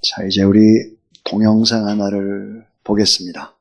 자, 이제 우리 동영상 하나를 보겠습니다.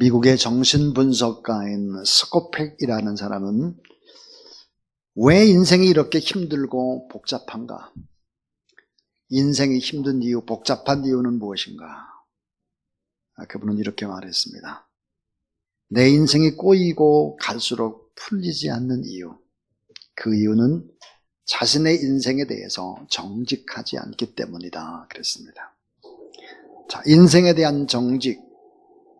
미국의 정신분석가인 스코펙이라는 사람은 왜 인생이 이렇게 힘들고 복잡한가? 인생이 힘든 이유, 복잡한 이유는 무엇인가? 그분은 이렇게 말했습니다. 내 인생이 꼬이고 갈수록 풀리지 않는 이유, 그 이유는 자신의 인생에 대해서 정직하지 않기 때문이다 그랬습니다. 자, 인생에 대한 정직,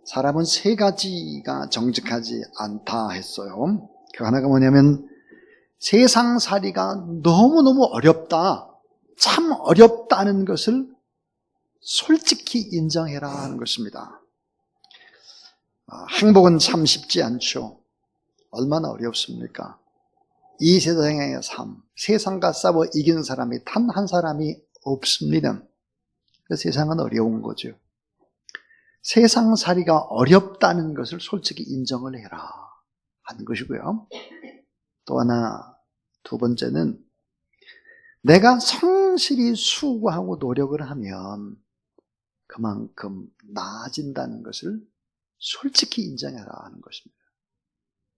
사람은 세 가지가 정직하지 않다 했어요. 그 하나가 뭐냐면 세상살이가 너무너무 어렵다, 참 어렵다는 것을 솔직히 인정해라 하는 것입니다. 행복은 참 쉽지 않죠. 얼마나 어렵습니까? 이 세상의 삶, 세상과 싸워 이긴 사람이 단 한 사람이 없습니다. 세상은 어려운 거죠. 세상살이가 어렵다는 것을 솔직히 인정을 해라 하는 것이고요. 또 하나, 두 번째는 내가 성실히 수고하고 노력을 하면 그만큼 나아진다는 것을 솔직히 인정해라 하는 것입니다.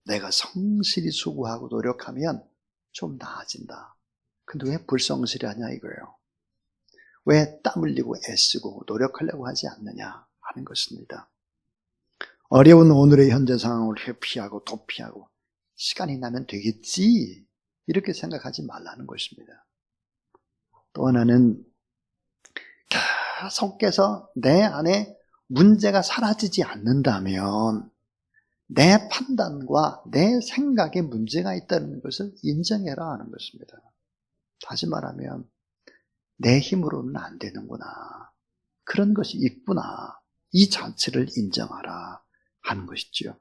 내가 성실히 수고하고 노력하면 좀 나아진다. 근데 왜 불성실히 하냐 이거예요. 왜 땀 흘리고 애쓰고 노력하려고 하지 않느냐 하는 것입니다. 어려운 오늘의 현재 상황을 회피하고 도피하고 시간이 나면 되겠지 이렇게 생각하지 말라는 것입니다. 또 하나는 계속해서 내 안에 문제가 사라지지 않는다면 내 판단과 내 생각에 문제가 있다는 것을 인정해라 하는 것입니다. 다시 말하면 내 힘으로는 안 되는구나, 그런 것이 있구나, 이 자체를 인정하라 하는 것이죠.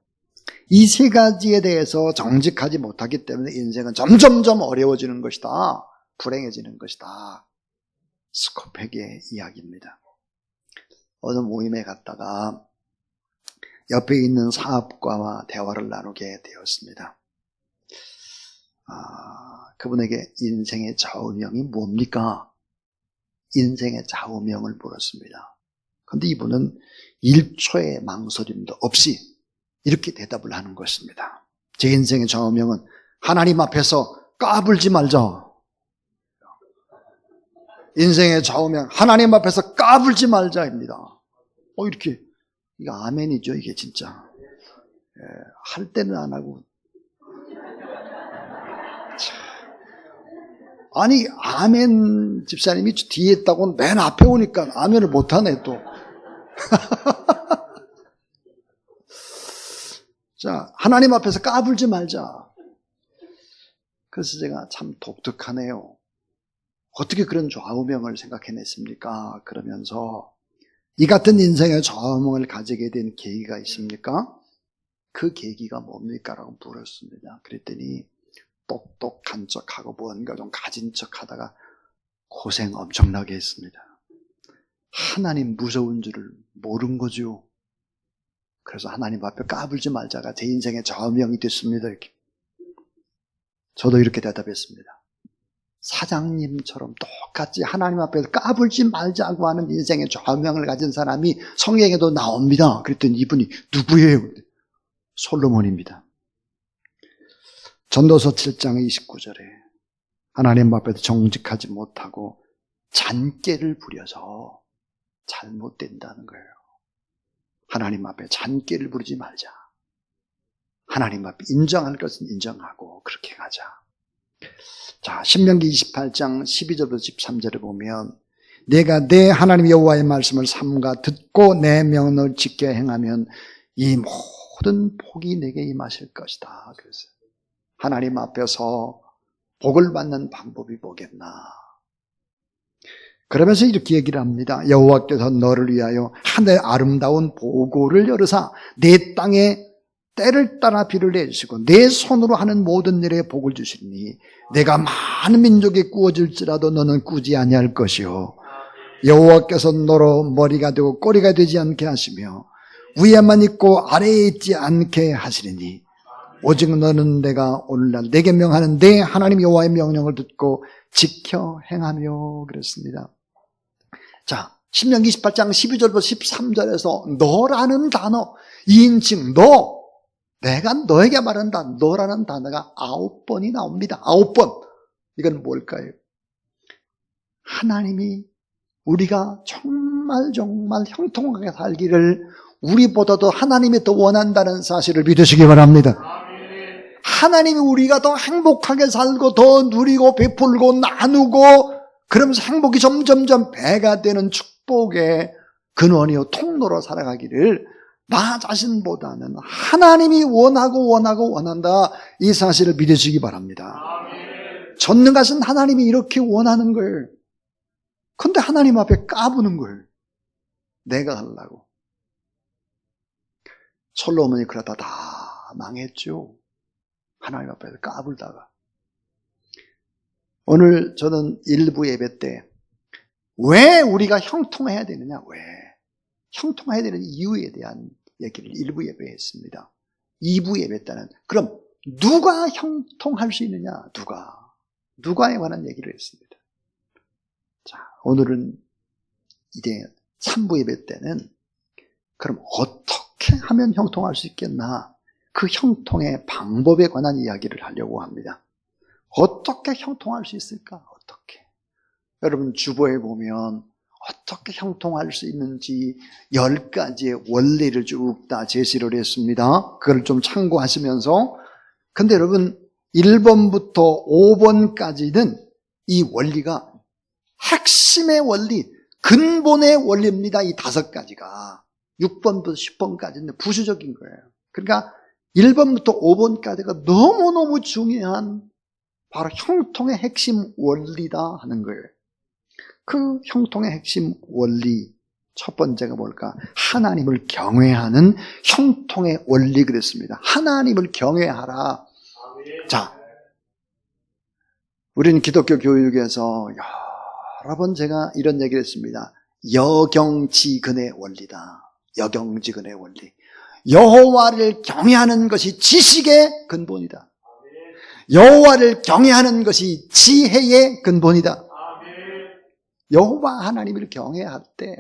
이 세 가지에 대해서 정직하지 못하기 때문에 인생은 점점점 어려워지는 것이다, 불행해지는 것이다. 스코펙의 이야기입니다. 어느 모임에 갔다가 옆에 있는 사업가와 대화를 나누게 되었습니다. 그분에게 인생의 좌우명이 뭡니까? 인생의 좌우명을 물었습니다. 그런데 이분은 1초의 망설임도 없이 이렇게 대답을 하는 것입니다. 제 인생의 좌우명은 하나님 앞에서 까불지 말자. 인생의 좌우명, 하나님 앞에서 까불지 말자입니다. 이렇게, 이거 아멘이죠, 이게 진짜. 할 때는 안 하고. 아니, 아멘 집사님이 뒤에 있다고 맨 앞에 오니까 아멘을 못하네, 또. 자, 하나님 앞에서 까불지 말자. 그래서 제가 참 독특하네요. 어떻게 그런 좌우명을 생각해냈습니까? 그러면서 이 같은 인생의 좌우명을 가지게 된 계기가 있습니까? 그 계기가 뭡니까? 라고 물었습니다. 그랬더니 똑똑한 척하고 뭔가 좀 가진 척하다가 고생 엄청나게 했습니다. 하나님 무서운 줄을 모른 거죠. 그래서 하나님 앞에 까불지 말자가 제 인생의 좌우명이 됐습니다. 이렇게. 저도 이렇게 대답했습니다. 사장님처럼 똑같이 하나님 앞에서 까불지 말자고 하는 인생의 좌우명을 가진 사람이 성경에도 나옵니다. 그랬더니 이분이 누구예요? 솔로몬입니다. 전도서 7장 29절에 하나님 앞에서 정직하지 못하고 잔꾀를 부려서 잘못된다는 거예요. 하나님 앞에 잔꾀를 부리지 말자. 하나님 앞에 인정할 것은 인정하고 그렇게 가자. 자, 신명기 28장 12절부터 13절을 보면 내가 내 하나님 여호와의 말씀을 삼가 듣고 내 명령을 지켜 행하면 이 모든 복이 내게 임하실 것이다. 그래서 하나님 앞에서 복을 받는 방법이 뭐겠나. 그러면서 이렇게 얘기를 합니다. 여호와께서 너를 위하여 하늘의 아름다운 보고를 열으사 내 땅에 때를 따라 비를 내리시고 내 손으로 하는 모든 일에 복을 주시니 내가 많은 민족에 꾸어질지라도 너는 꾸지 아니할 것이요 여호와께서 너로 머리가 되고 꼬리가 되지 않게 하시며 위에만 있고 아래에 있지 않게 하시리니 오직 너는 내가 오늘날 내게 명하는 내 하나님 여호와의 명령을 듣고 지켜 행하며 그랬습니다. 자, 신명기 28장 12절부터 13절에서 너라는 단어, 2인칭 너, 내가 너에게 말한다. 너라는 단어가 9번이 나옵니다. 9번. 이건 뭘까요? 하나님이 우리가 정말 형통하게 살기를 우리보다도 하나님이 더 원한다는 사실을 믿으시기 바랍니다. 하나님이 우리가 더 행복하게 살고 더 누리고 베풀고 나누고 그러면서 행복이 점점점 배가 되는 축복의 근원이요 통로로 살아가기를 나 자신보다는 하나님이 원한다. 이 사실을 믿으시기 바랍니다. 전능하신 하나님이 이렇게 원하는 걸, 근데 하나님 앞에 까부는 걸 내가 하려고. 솔로몬이 그러다 다 망했죠. 하나님 앞에서 까불다가. 오늘 저는 일부 예배 때 왜 우리가 형통해야 되느냐, 왜 형통해야 되는 이유에 대한 얘기를 일부 예배에 했습니다. 2부 예배 때는 그럼 누가 형통할 수 있느냐, 누가에 관한 얘기를 했습니다. 자, 오늘은 이제 3부 예배 때는 그럼 어떻게 하면 형통할 수 있겠나, 그 형통의 방법에 관한 이야기를 하려고 합니다. 어떻게 형통할 수 있을까? 어떻게? 여러분 주보에 보면 어떻게 형통할 수 있는지 10가지의 원리를 쭉 다 제시를 했습니다. 그걸 좀 참고하시면서, 근데 여러분 1번부터 5번까지는 이 원리가 핵심의 원리, 근본의 원리입니다. 이 5가지가. 6번부터 10번까지는 부수적인 거예요. 그러니까 1번부터 5번까지가 너무너무 중요한 바로 형통의 핵심 원리다 하는 거예요. 그 형통의 핵심 원리, 첫 번째가 뭘까? 하나님을 경외하는 형통의 원리 그랬습니다. 하나님을 경외하라. 자, 우리는 기독교 교육에서 여러 번 제가 이런 얘기를 했습니다. 여경지근의 원리다. 여경지근의 원리. 여호와를 경외하는 것이 지식의 근본이다. 여호와를 경외하는 것이 지혜의 근본이다. 여호와 하나님을 경외할 때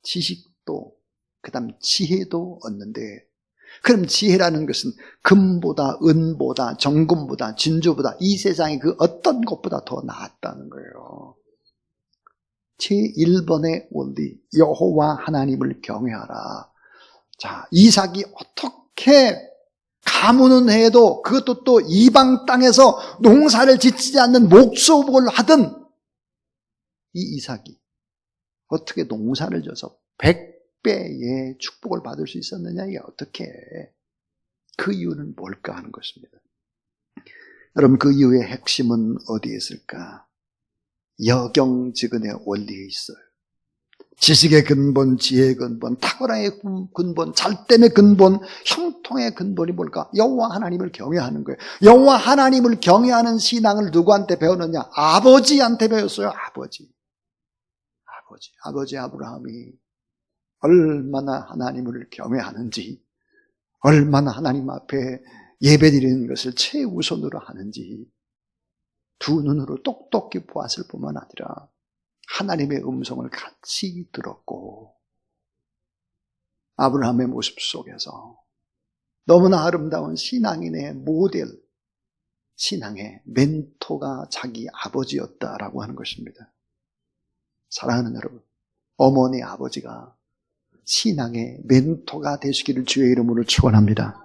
지식도 그다음 지혜도 얻는데, 그럼 지혜라는 것은 금보다 은보다 정금보다 진주보다 이 세상의 그 어떤 것보다 더 낫다는 거예요. 제1번의 원리, 여호와 하나님을 경외하라. 자, 이삭이 어떻게 가문은 해도 그것도 또 이방 땅에서 농사를 짓지 않는 목수업을 하던 이 이삭이 어떻게 농사를 져서 100배의 축복을 받을 수 있었느냐, 이게 어떻게, 그 이유는 뭘까 하는 것입니다. 여러분 그 이유의 핵심은 어디에 있을까? 여경지근의 원리에 있어요. 지식의 근본, 지혜의 근본, 탁월함의 근본, 잘됨의 근본, 형통의 근본이 뭘까? 여호와 하나님을 경외하는 거예요. 여호와 하나님을 경외하는 신앙을 누구한테 배웠느냐? 아버지한테 배웠어요. 아버지 아브라함이 얼마나 하나님을 경외하는지, 얼마나 하나님 앞에 예배드리는 것을 최우선으로 하는지 두 눈으로 똑똑히 보았을 뿐만 아니라 하나님의 음성을 같이 들었고, 아브라함의 모습 속에서 너무나 아름다운 신앙인의 모델, 신앙의 멘토가 자기 아버지였다라고 하는 것입니다. 사랑하는 여러분, 어머니 아버지가 신앙의 멘토가 되시기를 주의 이름으로 축원합니다.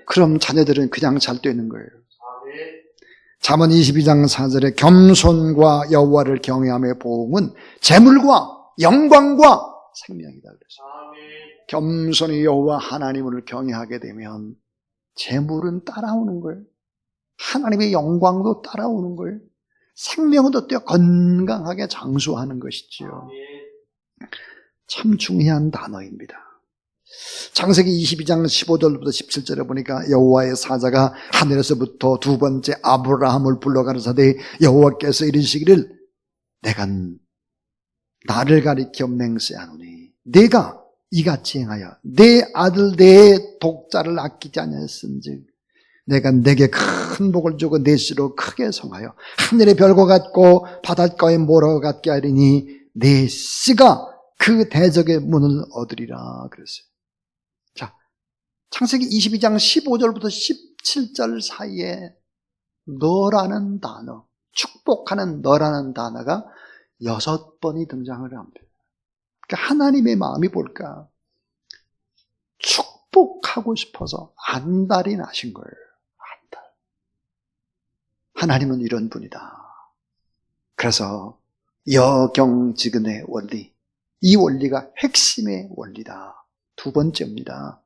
그럼 자녀들은 그냥 잘 되는 거예요. 잠언 22장 4절에 겸손과 여호와를 경외함의 보응은 재물과 영광과 생명이다 그랬어요. 겸손히 여호와 하나님을 경외하게 되면 재물은 따라오는 거예요. 하나님의 영광도 따라오는 거예요. 생명은 또 건강하게 장수하는 것이지요. 참 중요한 단어입니다. 창세기 22장 15절부터 17절에 보니까 여호와의 사자가 하늘에서부터 두 번째 아브라함을 불러 가라사대, 여호와께서 이르시기를 내가 나를 가리켜 맹세하노니 내가 이같이 행하여 내 아들 내 독자를 아끼지 아니하였은즉 내가 내게 큰 복을 주고 내 씨로 크게 성하여 하늘의 별과 같고 바닷가의 모래와 같게 하리니 내 씨가 그 대적의 문을 얻으리라 그랬어요. 자, 창세기 22장 15절부터 17절 사이에 너라는 단어, 축복하는 너라는 단어가 6번이 등장을 합니다. 그러니까 하나님의 마음이 뭘까? 축복하고 싶어서 안달이 나신 거예요. 안달. 하나님은 이런 분이다. 그래서 여경지근의 원리, 이 원리가 핵심의 원리다. 두 번째입니다.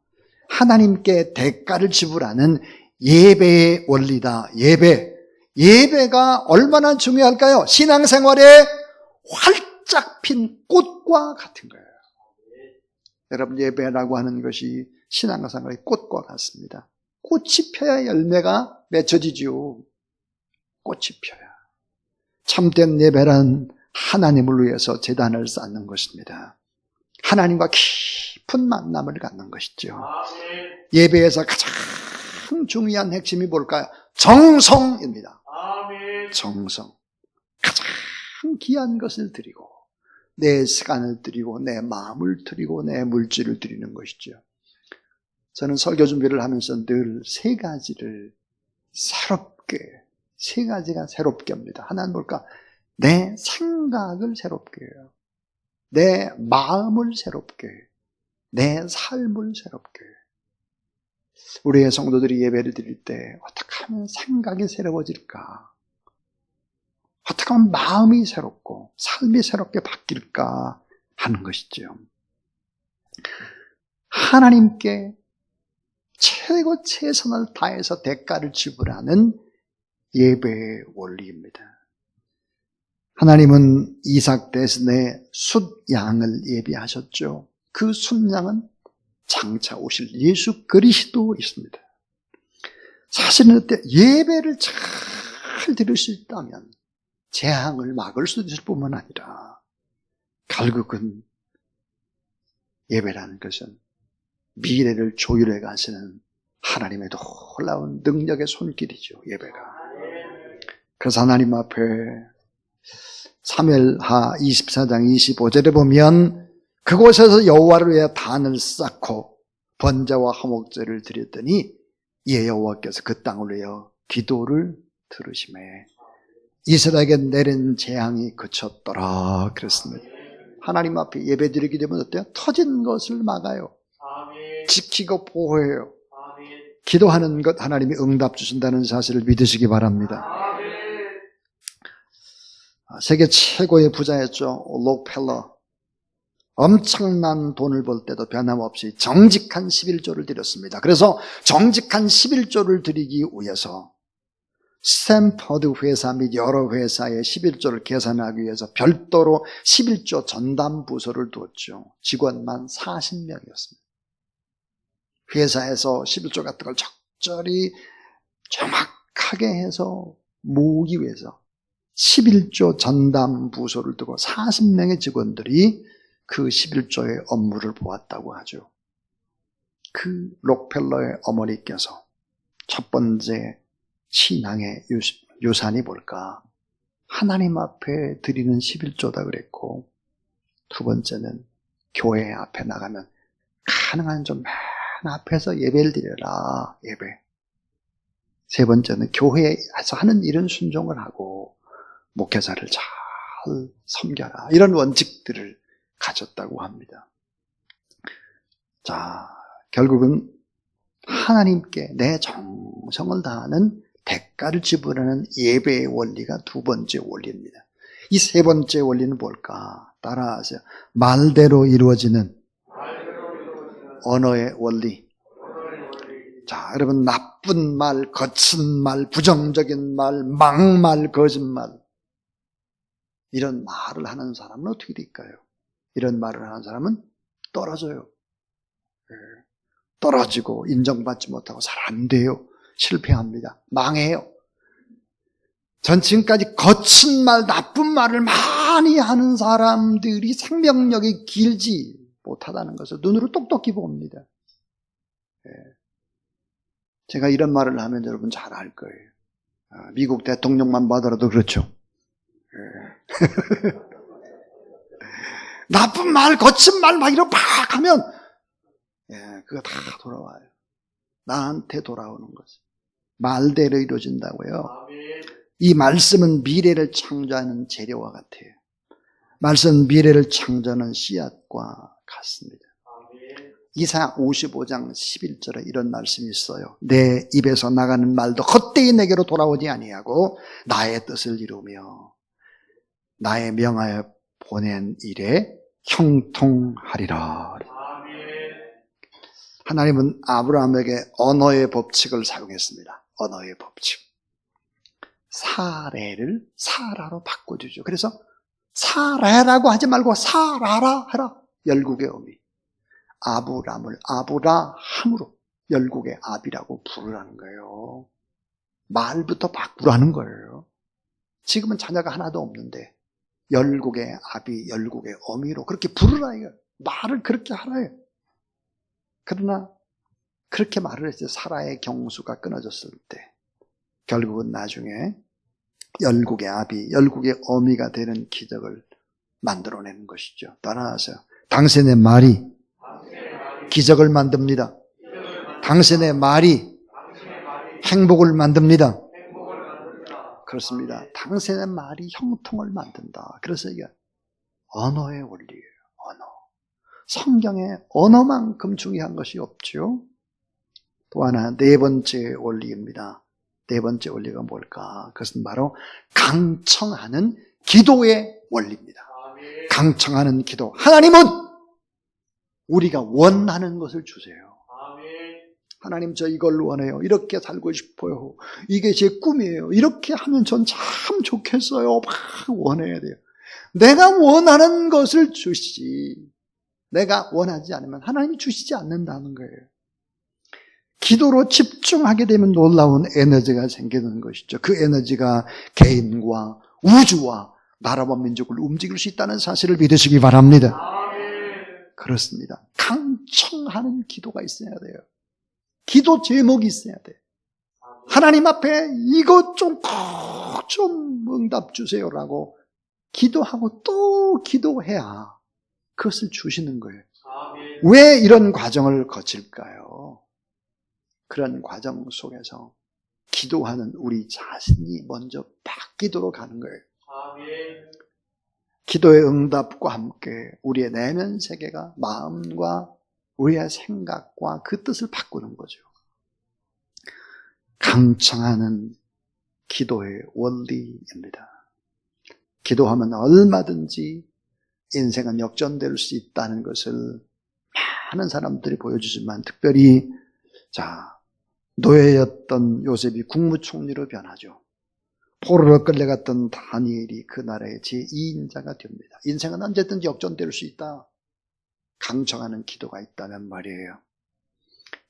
하나님께 대가를 지불하는 예배의 원리다. 예배가 얼마나 중요할까요? 신앙생활에 활짝 핀 꽃과 같은 거예요. 여러분, 예배라고 하는 것이 신앙생활의 꽃과 같습니다. 꽃이 펴야 열매가 맺혀지지요. 꽃이 펴야. 참된 예배란 하나님을 위해서 제단을 쌓는 것입니다. 하나님과 깊은 만남을 갖는 것이죠. 예배에서 가장 중요한 핵심이 뭘까요? 정성입니다. 정성. 가장 귀한 것을 드리고 내 시간을 드리고 내 마음을 드리고 내 물질을 드리는 것이죠. 저는 설교 준비를 하면서 늘 세 가지를 세 가지가 새롭게 합니다. 하나는 뭘까? 내 생각을 새롭게 해요. 내 마음을 새롭게 해요. 내 삶을 새롭게 해요. 우리의 성도들이 예배를 드릴 때 어떻게 하면 생각이 새로워질까? 어떻게 하면 마음이 새롭고 삶이 새롭게 바뀔까 하는 것이죠. 하나님께 최고 최선을 다해서 대가를 지불하는 예배의 원리입니다. 하나님은 이삭 대신에 숫양을 예비하셨죠. 그 숫양은 장차 오실 예수 그리스도 있습니다. 사실은 그때 예배를 잘 드릴 수 있다면 재앙을 막을 수 있을 뿐만 아니라 결국은 예배라는 것은 미래를 조율해 가시는 하나님의 놀라운 능력의 손길이죠. 예배가. 그래서 하나님 앞에 사무엘하 24장 25절에 보면 그곳에서 여호와를 위해 단을 쌓고 번제와 화목제를 드렸더니 이에 여호와께서 그 땅을 위하여 기도를 들으시매 이스라엘에게 내린 재앙이 그쳤더라 그랬습니다. 하나님 앞에 예배드리게 되면 어때요? 터진 것을 막아요. 지키고 보호해요. 기도하는 것 하나님이 응답 주신다는 사실을 믿으시기 바랍니다. 세계 최고의 부자였죠. 록펠러. 엄청난 돈을 벌 때도 변함없이 정직한 11조를 드렸습니다. 그래서 정직한 11조를 드리기 위해서 스탠퍼드 회사 및 여러 회사의 11조를 계산하기 위해서 별도로 11조 전담 부서를 두었죠. 직원만 40명이었습니다. 회사에서 11조 같은 걸 적절히 정확하게 해서 모으기 위해서 11조 전담 부서를 두고 40명의 직원들이 그 11조의 업무를 보았다고 하죠. 그 록펠러의 어머니께서 첫 번째 신앙의 유산이 뭘까? 하나님 앞에 드리는 11조다 그랬고, 두 번째는 교회 앞에 나가면 가능한 좀 맨 앞에서 예배를 드려라. 예배. 세 번째는 교회에서 하는 일은 순종을 하고 목회자를 잘 섬겨라. 이런 원칙들을 가졌다고 합니다. 자, 결국은 하나님께 내 정성을 다하는 대가를 지불하는 예배의 원리가 두 번째 원리입니다. 이 세 번째 원리는 뭘까? 따라하세요. 말대로 이루어지는 언어의 원리. 자, 여러분, 나쁜 말, 거친 말, 부정적인 말, 막말, 거짓말, 이런 말을 하는 사람은 어떻게 될까요? 이런 말을 하는 사람은 떨어져요. 떨어지고 인정받지 못하고 잘 안 돼요. 실패합니다. 망해요. 전 지금까지 거친 말, 나쁜 말을 많이 하는 사람들이 생명력이 길지 못하다는 것을 눈으로 똑똑히 봅니다. 제가 이런 말을 하면 여러분 잘 알 거예요. 미국 대통령만 봐더라도 그렇죠. 나쁜 말, 거친 말 막 이런 막 하면 그거 다 돌아와요. 나한테 돌아오는 거죠. 말대로 이루어진다고요. 이 말씀은 미래를 창조하는 재료와 같아요. 말씀은 미래를 창조하는 씨앗과 같습니다. 이사야 55장 11절에 이런 말씀이 있어요. 내 입에서 나가는 말도 헛되이 내게로 돌아오지 아니하고 나의 뜻을 이루며 나의 명하여 보낸 일에 형통하리라. 하나님은 아브라함에게 언어의 법칙을 사용했습니다. 언어의 법칙. 사레를 사라로 바꿔주죠. 그래서 사라라고 하지 말고 사라라 해라. 열국의 의미. 아브람을 아브라함으로 열국의 아비라고 부르라는 거예요. 말부터 바꾸라는 거예요. 지금은 자녀가 하나도 없는데 열국의 아비, 열국의 어미로 그렇게 부르라 이거. 말을 그렇게 하라요. 그러나 그렇게 말을 했을 때 사라의 경수가 끊어졌을 때 결국은 나중에 열국의 아비, 열국의 어미가 되는 기적을 만들어내는 것이죠. 따라하세요. 당신의 말이 기적을 만듭니다. 당신의 말이 행복을 만듭니다. 그렇습니다. 당신의 말이 형통을 만든다. 그래서 이게 언어의 원리예요. 언어. 성경에 언어만큼 중요한 것이 없죠. 또 하나 네 번째 원리입니다. 네 번째 원리가 뭘까? 그것은 바로 강청하는 기도의 원리입니다. 강청하는 기도. 하나님은 우리가 원하는 것을 주세요. 하나님 저 이걸 원해요. 이렇게 살고 싶어요. 이게 제 꿈이에요. 이렇게 하면 전 참 좋겠어요. 막 원해야 돼요. 내가 원하는 것을 주시지. 내가 원하지 않으면 하나님이 주시지 않는다는 거예요. 기도로 집중하게 되면 놀라운 에너지가 생기는 것이죠. 그 에너지가 개인과 우주와 나라와 민족을 움직일 수 있다는 사실을 믿으시기 바랍니다. 그렇습니다. 강청하는 기도가 있어야 돼요. 기도 제목이 있어야 돼요. 하나님 앞에 이것 좀 꼭 좀 응답 주세요라고 기도하고 또 기도해야 그것을 주시는 거예요. 왜 이런 과정을 거칠까요? 그런 과정 속에서 기도하는 우리 자신이 먼저 바뀌도록 하는 거예요. 기도의 응답과 함께 우리의 내면 세계가 마음과 우리의 생각과 그 뜻을 바꾸는 거죠. 강청하는 기도의 원리입니다. 기도하면 얼마든지 인생은 역전될 수 있다는 것을 많은 사람들이 보여주지만 특별히 노예였던 요셉이 국무총리로 변하죠. 포로로 끌려갔던 다니엘이 그 나라의 제2인자가 됩니다. 인생은 언제든지 역전될 수 있다. 강청하는 기도가 있다면 말이에요.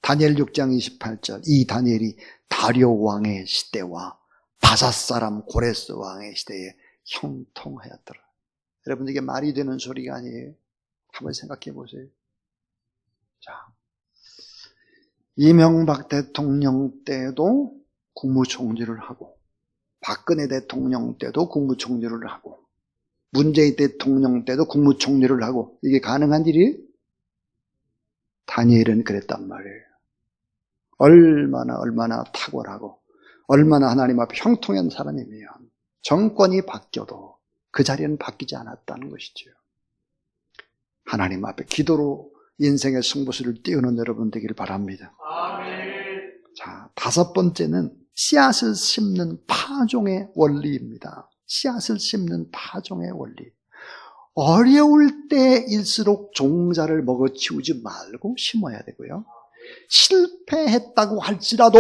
다니엘 6장 28절 이 다니엘이 다리오 왕의 시대와 바사 사람 고레스 왕의 시대에 형통하였더라. 여러분 이게 말이 되는 소리가 아니에요. 한번 생각해 보세요. 이명박 대통령 때도 국무총리를 하고 박근혜 대통령 때도 국무총리를 하고 문재인 대통령 때도 국무총리를 하고 이게 가능한 일이에요? 다니엘은 그랬단 말이에요. 얼마나 탁월하고 얼마나 하나님 앞에 형통한 사람이면 정권이 바뀌어도 그 자리는 바뀌지 않았다는 것이죠. 하나님 앞에 기도로 인생의 승부수를 띄우는 여러분 되기를 바랍니다. 자, 다섯 번째는 씨앗을 심는 파종의 원리입니다. 씨앗을 심는 파종의 원리. 어려울 때일수록 종자를 먹어치우지 말고 심어야 되고요. 실패했다고 할지라도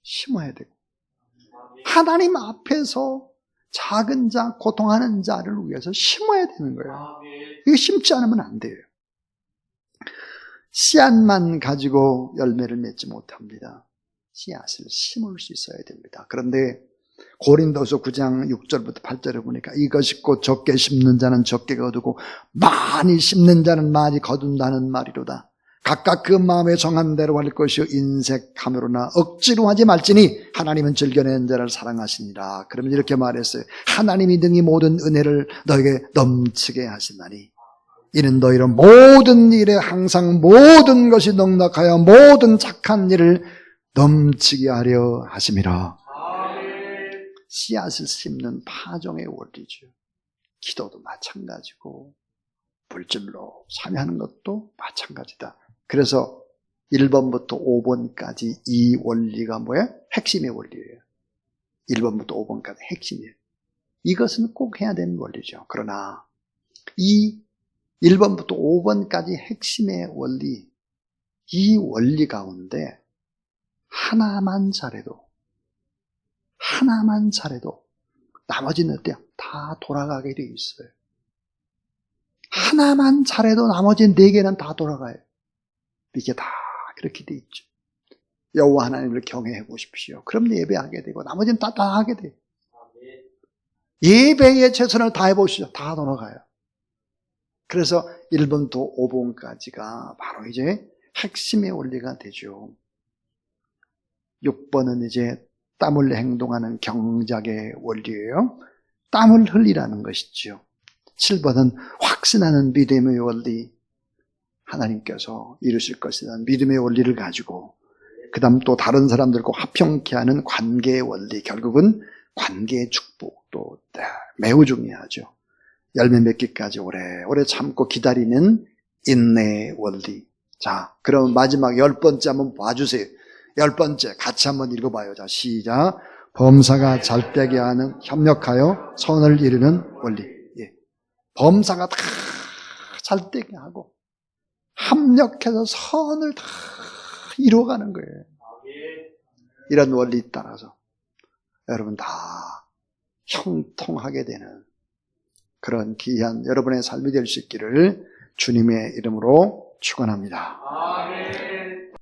심어야 되고 하나님 앞에서 작은 자, 고통하는 자를 위해서 심어야 되는 거예요. 이거 심지 않으면 안 돼요. 씨앗만 가지고 열매를 맺지 못합니다. 씨앗을 심을 수 있어야 됩니다. 그런데 고린도서 9장 6절부터 8절에 보니까 이것이 곧 적게 심는 자는 적게 거두고 많이 심는 자는 많이 거둔다는 말이로다. 각각 그 마음에 정한 대로 할 것이요 인색함으로나 억지로 하지 말지니 하나님은 즐겨낸 자를 사랑하시니라. 그러면 이렇게 말했어요. 하나님이 능히 모든 은혜를 너에게 넘치게 하시나니 이는 너희를 모든 일에 항상 모든 것이 넉넉하여 모든 착한 일을 넘치게 하려 하심이라. 씨앗을 심는 파종의 원리죠. 기도도 마찬가지고 물질로 참여하는 것도 마찬가지다. 그래서 1번부터 5번까지 이 원리가 뭐예요? 핵심의 원리예요. 1번부터 5번까지 핵심이에요. 이것은 꼭 해야 되는 원리죠. 그러나 이 1번부터 5번까지 핵심의 원리, 이 원리 가운데 하나만 잘해도 나머지는 어때요? 다 돌아가게 돼 있어요. 하나만 잘해도 나머지 4개는 다 돌아가요. 이게 다 그렇게 돼 있죠. 여호와 하나님을 경외해 보십시오. 그럼 예배하게 되고 나머지는 다 하게 돼요. 예배에 최선을 다해 보시죠. 다 돌아가요. 그래서 1번부터 5번까지가 바로 이제 핵심의 원리가 되죠. 6번은 이제 땀을 행동하는 경작의 원리예요. 땀을 흘리라는 것이죠. 7번은 확신하는 믿음의 원리, 하나님께서 이루실 것이라는 믿음의 원리를 가지고, 그 다음 또 다른 사람들과 화평케 하는 관계의 원리, 결국은 관계의 축복, 또 매우 중요하죠. 열매 맺기까지 오래오래 참고 기다리는 인내의 원리. 자, 그럼 마지막 10번째 한번 봐주세요. 10번째 같이 한번 읽어봐요. 자, 시작. 범사가 잘되게 하는, 협력하여 선을 이루는 원리. 예. 범사가 다 잘되게 하고 합력해서 선을 다 이루어가는 거예요. 이런 원리에 따라서 여러분 다 형통하게 되는 그런 귀한 여러분의 삶이 될 수 있기를 주님의 이름으로 축원합니다.